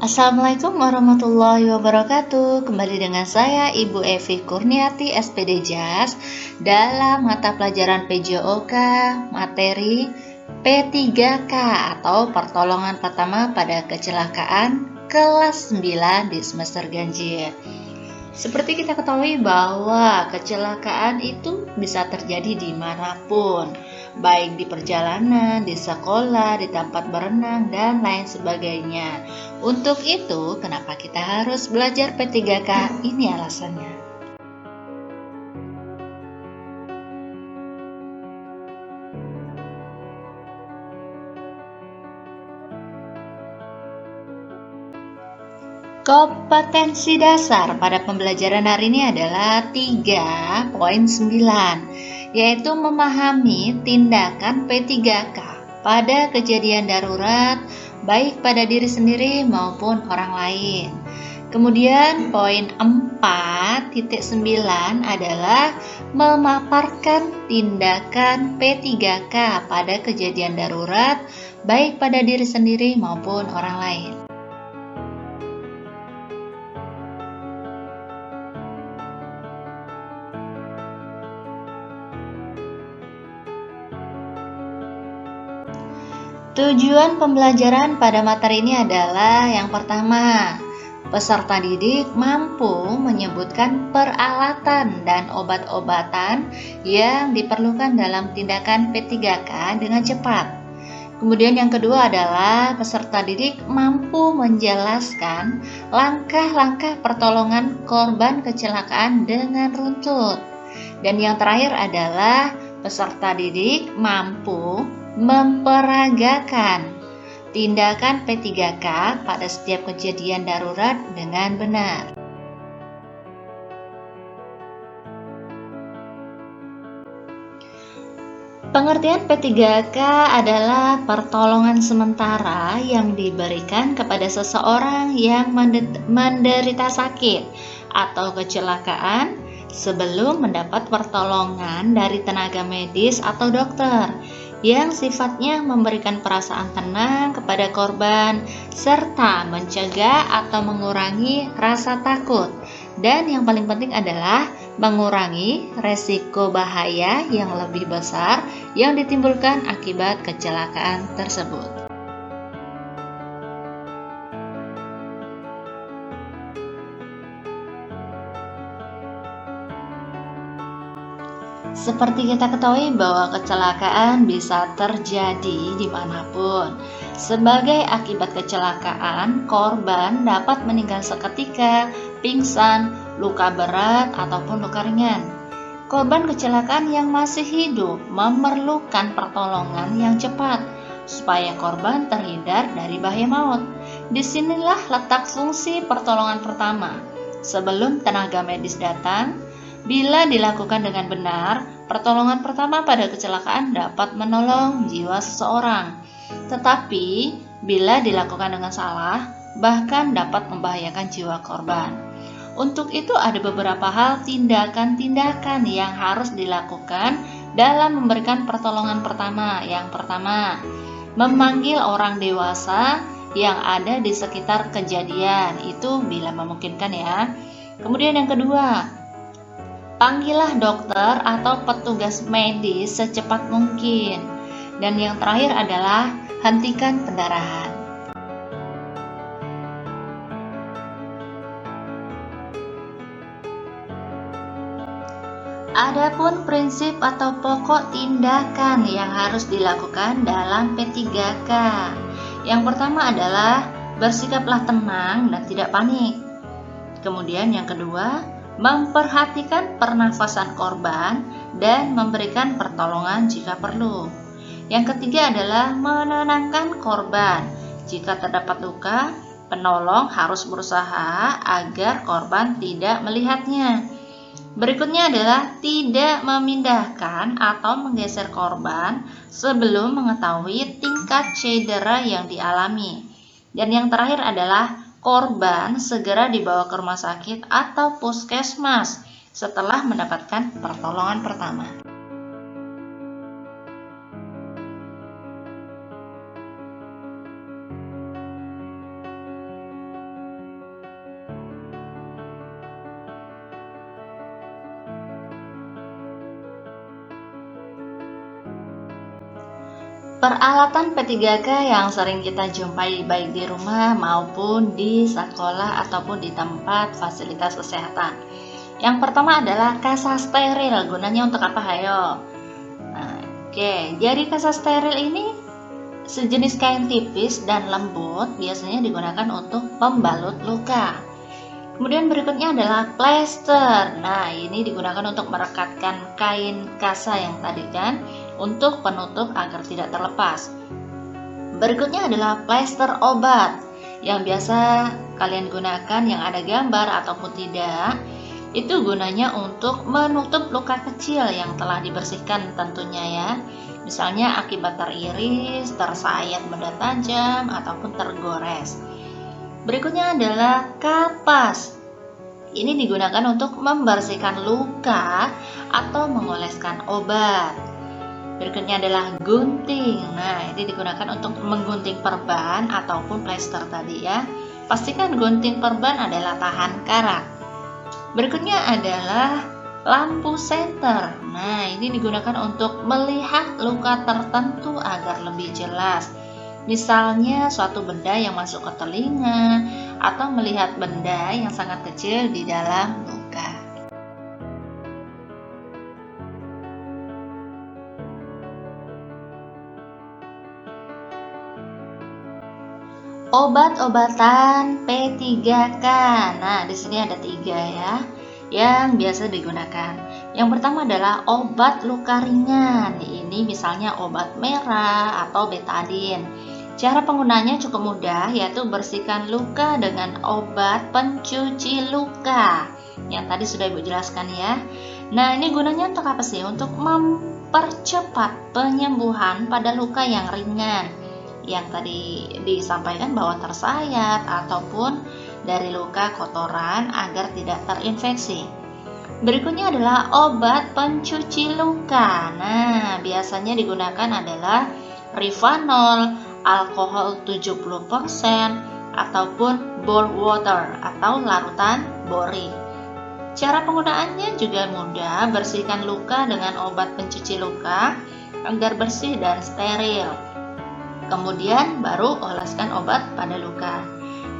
Assalamualaikum warahmatullahi wabarakatuh. Kembali dengan saya Ibu Evi Kurniati SPD JAS dalam mata pelajaran PJOK materi P3K atau pertolongan pertama pada kecelakaan kelas 9 di semester ganjil. Seperti kita ketahui bahwa kecelakaan itu bisa terjadi dimanapun, baik di perjalanan, di sekolah, di tempat berenang, dan lain sebagainya. Untuk itu, kenapa kita harus belajar P3K? Ini alasannya. Kompetensi dasar pada pembelajaran hari ini adalah 3.9, yaitu memahami tindakan P3K pada kejadian darurat, baik pada diri sendiri maupun orang lain. Kemudian poin 4.9 adalah memaparkan tindakan P3K pada kejadian darurat, baik pada diri sendiri maupun orang lain. Tujuan pembelajaran pada materi ini adalah yang pertama, peserta didik mampu menyebutkan peralatan dan obat-obatan yang diperlukan dalam tindakan P3K dengan cepat. Kemudian yang kedua adalah peserta didik mampu menjelaskan langkah-langkah pertolongan korban kecelakaan dengan runtut. Dan yang terakhir adalah peserta didik mampu memperagakan tindakan P3K pada setiap kejadian darurat dengan benar. Pengertian P3K adalah pertolongan sementara yang diberikan kepada seseorang yang menderita sakit atau kecelakaan sebelum mendapat pertolongan dari tenaga medis atau dokter yang sifatnya memberikan perasaan tenang kepada korban serta mencegah atau mengurangi rasa takut, dan yang paling penting adalah mengurangi resiko bahaya yang lebih besar yang ditimbulkan akibat kecelakaan tersebut. Seperti kita ketahui bahwa kecelakaan bisa terjadi dimanapun. Sebagai akibat kecelakaan, korban dapat meninggal seketika, pingsan, luka berat, ataupun luka ringan. Korban kecelakaan yang masih hidup memerlukan pertolongan yang cepat supaya korban terhindar dari bahaya maut. Disinilah letak fungsi pertolongan pertama. Sebelum tenaga medis datang, bila dilakukan dengan benar, pertolongan pertama pada kecelakaan dapat menolong jiwa seseorang. Tetapi, bila dilakukan dengan salah, bahkan dapat membahayakan jiwa korban. Untuk itu ada beberapa hal tindakan-tindakan yang harus dilakukan dalam memberikan pertolongan pertama. Yang pertama, memanggil orang dewasa yang ada di sekitar kejadian, itu bila memungkinkan ya. Kemudian yang kedua, panggillah dokter atau petugas medis secepat mungkin. Dan yang terakhir adalah hentikan pendarahan. Adapun prinsip atau pokok tindakan yang harus dilakukan dalam P3K. Yang pertama adalah bersikaplah tenang dan tidak panik. Kemudian yang kedua, memperhatikan pernafasan korban dan memberikan pertolongan jika perlu. Yang ketiga adalah menenangkan korban. Jika terdapat luka, penolong harus berusaha agar korban tidak melihatnya. Berikutnya adalah tidak memindahkan atau menggeser korban sebelum mengetahui tingkat cedera yang dialami. Dan yang terakhir adalah korban segera dibawa ke rumah sakit atau puskesmas setelah mendapatkan pertolongan pertama. Peralatan P3K yang sering kita jumpai baik di rumah maupun di sekolah ataupun di tempat fasilitas kesehatan. Yang pertama adalah kasa steril. Gunanya untuk apa? Ayo. Nah, oke. Jadi kasa steril ini sejenis kain tipis dan lembut, biasanya digunakan untuk pembalut luka. Kemudian berikutnya adalah plester. Nah, ini digunakan untuk merekatkan kain kasa yang tadi kan, untuk penutup agar tidak terlepas. Berikutnya adalah plester obat, yang biasa kalian gunakan yang ada gambar ataupun tidak. Itu gunanya untuk menutup luka kecil yang telah dibersihkan tentunya ya. Misalnya akibat teriris, tersayat benda tajam, ataupun tergores. Berikutnya adalah kapas. Ini digunakan untuk membersihkan luka atau mengoleskan obat. Berikutnya adalah gunting. Nah, ini digunakan untuk menggunting perban ataupun plester tadi ya. Pastikan gunting perban adalah tahan karat. Berikutnya adalah lampu senter. Nah, ini digunakan untuk melihat luka tertentu agar lebih jelas. Misalnya suatu benda yang masuk ke telinga atau melihat benda yang sangat kecil di dalam luka. Obat-obatan P3K. Nah, di sini ada 3 ya yang biasa digunakan. Yang pertama adalah obat luka ringan. Ini misalnya obat merah atau betadine. Cara penggunaannya cukup mudah, yaitu bersihkan luka dengan obat pencuci luka yang tadi sudah Ibu jelaskan ya. Nah, ini gunanya untuk apa sih? Untuk mempercepat penyembuhan pada luka yang ringan, yang tadi disampaikan bahwa tersayat ataupun dari luka kotoran agar tidak terinfeksi. Berikutnya adalah obat pencuci luka. Nah, biasanya digunakan adalah Rivanol, alkohol 70%, ataupun bore water atau larutan bori. Cara penggunaannya juga mudah, bersihkan luka dengan obat pencuci luka agar bersih dan steril. Kemudian baru oleskan obat pada luka.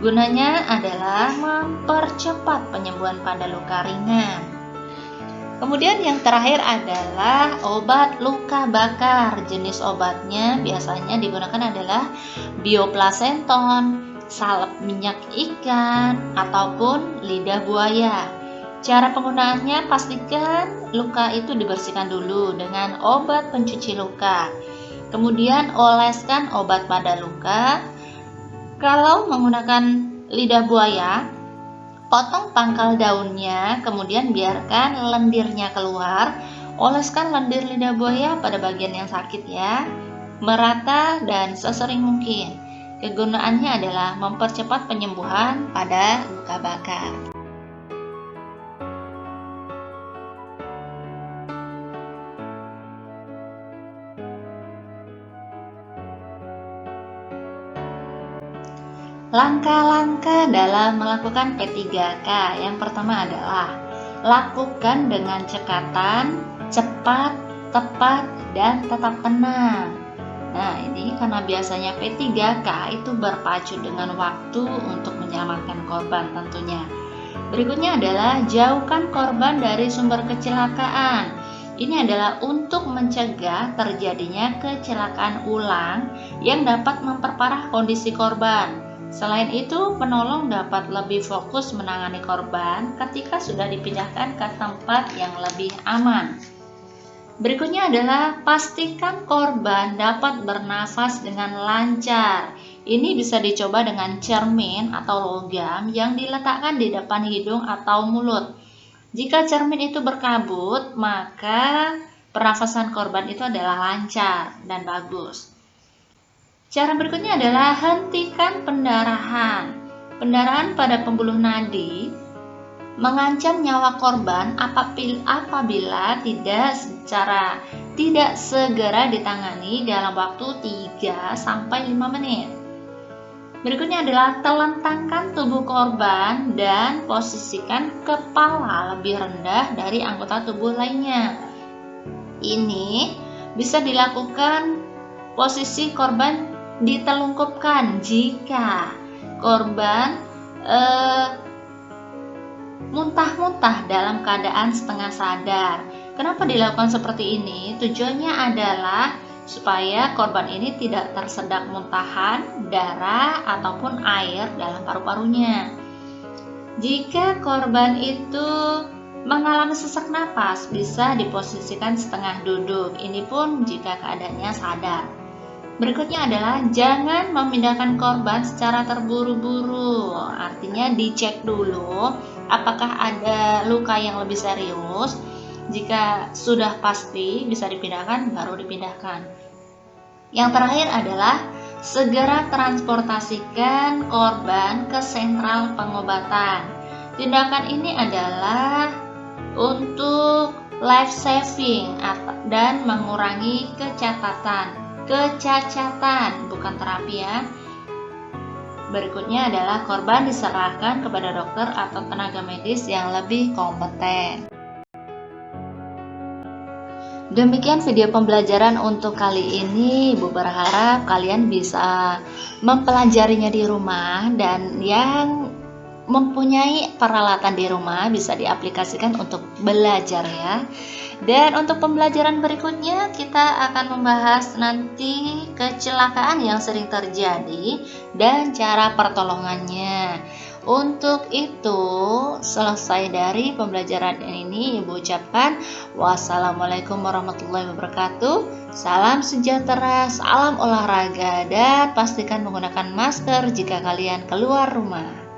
Gunanya adalah mempercepat penyembuhan pada luka ringan. Kemudian yang terakhir adalah obat luka bakar. Jenis obatnya biasanya digunakan adalah bioplasenton, salep minyak ikan, ataupun lidah buaya. Cara penggunaannya, pastikan luka itu dibersihkan dulu dengan obat pencuci luka. Kemudian oleskan obat pada luka. Kalau menggunakan lidah buaya, potong pangkal daunnya, kemudian biarkan lendirnya keluar. Oleskan lendir lidah buaya pada bagian yang sakit ya, merata dan sesering mungkin. Kegunaannya adalah mempercepat penyembuhan pada luka bakar. Langkah-langkah dalam melakukan P3K. Yang pertama adalah lakukan dengan cekatan, cepat, tepat, dan tetap tenang. Nah, ini karena biasanya P3K itu berpacu dengan waktu untuk menyelamatkan korban tentunya. Berikutnya adalah jauhkan korban dari sumber kecelakaan. Ini adalah untuk mencegah terjadinya kecelakaan ulang yang dapat memperparah kondisi korban. Selain itu, penolong dapat lebih fokus menangani korban ketika sudah dipindahkan ke tempat yang lebih aman. Berikutnya adalah pastikan korban dapat bernafas dengan lancar. Ini bisa dicoba dengan cermin atau logam yang diletakkan di depan hidung atau mulut. Jika cermin itu berkabut, maka pernafasan korban itu adalah lancar dan bagus. Cara berikutnya adalah hentikan pendarahan. Pendarahan pada pembuluh nadi mengancam nyawa korban apabila tidak segera ditangani dalam waktu 3-5 menit. Berikutnya adalah telentangkan tubuh korban dan posisikan kepala lebih rendah dari anggota tubuh lainnya. Ini bisa dilakukan posisi korban ditelungkupkan jika korban muntah-muntah dalam keadaan setengah sadar. Kenapa dilakukan seperti ini? Tujuannya adalah supaya korban ini tidak tersedak muntahan, darah, ataupun air dalam paru-parunya. Jika korban itu mengalami sesak napas, bisa diposisikan setengah duduk. Ini pun jika keadaannya sadar. Berikutnya adalah jangan memindahkan korban secara terburu-buru. Artinya dicek dulu apakah ada luka yang lebih serius. Jika sudah pasti bisa dipindahkan, baru dipindahkan. Yang terakhir adalah segera transportasikan korban ke sentral pengobatan. Tindakan ini adalah untuk life saving dan mengurangi kecacatan, bukan terapi ya. Berikutnya adalah korban diserahkan kepada dokter atau tenaga medis yang lebih kompeten. Demikian video pembelajaran untuk kali ini. Ibu berharap kalian bisa mempelajarinya di rumah, dan yang mempunyai peralatan di rumah bisa diaplikasikan untuk belajar ya. Dan untuk pembelajaran berikutnya kita akan membahas nanti kecelakaan yang sering terjadi dan cara pertolongannya. Untuk itu, selesai dari pembelajaran ini, Ibu ucapkan wassalamualaikum warahmatullahi wabarakatuh. Salam sejahtera, salam olahraga, dan pastikan menggunakan masker jika kalian keluar rumah.